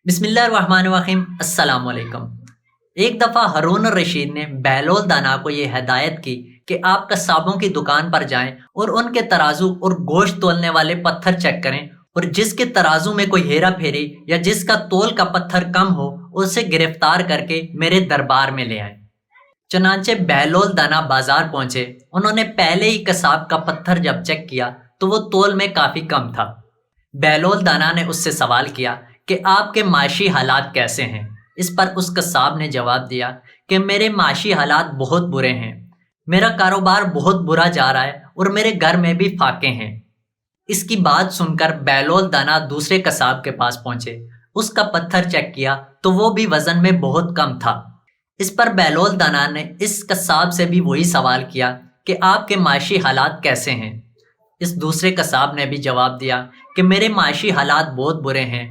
बिस्मिल्लाहिर्रहमानिर्रहीम। अस्सलाम वालेकुम। एक दफ़ा हारून रशीद ने बहलोल दाना को ये हिदायत की कि आप कस्साबों की दुकान पर जाएं और उनके तराजू और गोश्त तोलने वाले पत्थर चेक करें, और जिसके तराजू में कोई हेरा फेरी या जिसका तोल का पत्थर कम हो उसे गिरफ्तार करके मेरे दरबार में ले आए। चनांचे बहलोल दाना बाजार पहुंचे। उन्होंने पहले ही कसाब का पत्थर जब चेक किया तो वो तोल में काफी कम था। बहलोल दाना ने उससे सवाल किया कि आपके माशी हालात कैसे हैं। इस पर उस कसाब ने जवाब दिया कि मेरे माशी हालात बहुत बुरे हैं, मेरा कारोबार बहुत बुरा जा रहा है और मेरे घर में भी फाके हैं। इसकी बात सुनकर बहलोल दाना दूसरे कसाब के पास पहुंचे। उसका पत्थर चेक किया तो वो भी वजन में बहुत कम था। इस पर बहलोल दाना ने इस कसाब से भी वही सवाल किया कि आपके माशी हालात कैसे हैं। इस दूसरे कसाब ने भी जवाब दिया कि मेरे माशी हालात बहुत बुरे हैं,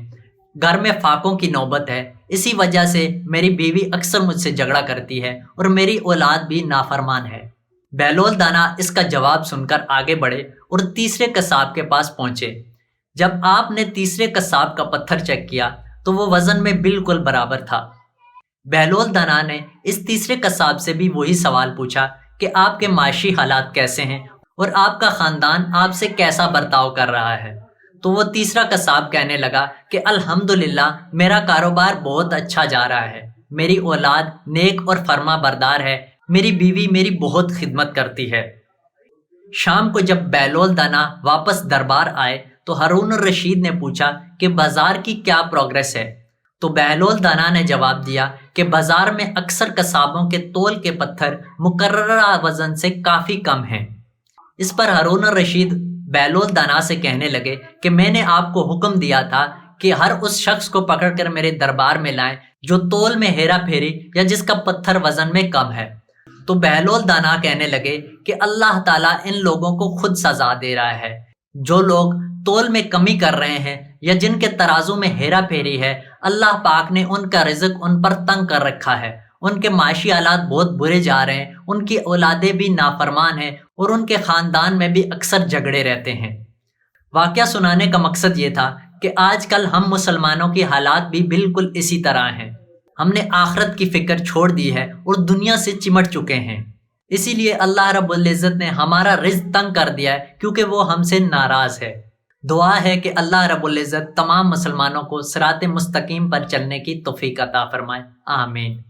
घर में फाकों की नौबत है, इसी वजह से मेरी बीवी अक्सर मुझसे झगड़ा करती है और मेरी औलाद भी नाफरमान है। बहलोल दाना इसका जवाब सुनकर आगे बढ़े और तीसरे कसाब के पास पहुंचे। जब आपने तीसरे कसाब का पत्थर चेक किया तो वो वजन में बिल्कुल बराबर था। बहलोल दाना ने इस तीसरे कसाब से भी वही सवाल पूछा कि आपके माशी हालात कैसे हैं और आपका खानदान आपसे कैसा बर्ताव कर रहा है। तो वो तीसरा कसाब कहने लगा कि अल्हम्दुलिल्लाह मेरा कारोबार बहुत अच्छा जा रहा है, मेरी औलाद नेक और फर्मा बरदार है, मेरी बीवी मेरी बहुत खिदमत करती है। शाम को जब बहलोल दाना वापस दरबार आए तो हारून रशीद ने पूछा कि बाजार की क्या प्रोग्रेस है। तो बहलोल दाना ने जवाब दिया कि बाजार में अक्सर कसाबों के तोल के पत्थर मुकर्ररा वजन से काफी कम हैं। इस पर हारून रशीद बहलोल दाना से कहने लगे कि मैंने आपको हुक्म दिया था कि हर उस शख्स को पकड़कर मेरे दरबार में लाएं जो तोल में हेरा फेरी या जिसका पत्थर वजन में कम है। तो बहलोल दाना कहने लगे कि अल्लाह ताला इन लोगों को खुद सजा दे रहा है। जो लोग तोल में कमी कर रहे हैं या जिनके तराजू में हेरा फेरी है, अल्लाह पाक ने उनका रिज़्क उन पर तंग कर रखा है, उनके माशी हालात बहुत बुरे जा रहे हैं, उनकी औलादें भी नाफरमान हैं और उनके खानदान में भी अक्सर झगड़े रहते हैं। वाकया सुनाने का मकसद ये था कि आजकल हम मुसलमानों की हालात भी बिल्कुल इसी तरह हैं। हमने आखिरत की फिक्र छोड़ दी है और दुनिया से चिमट चुके हैं। इसीलिए अल्लाह रब्बुल इज़्ज़त ने हमारा रिज़्क तंग कर दिया है, क्योंकि वो हमसे नाराज है। दुआ है कि अल्लाह रब्बुल इज़्ज़त तमाम मुसलमानों को सिराते मुस्तकीम पर चलने की तौफीक अता फरमाए। आमीन।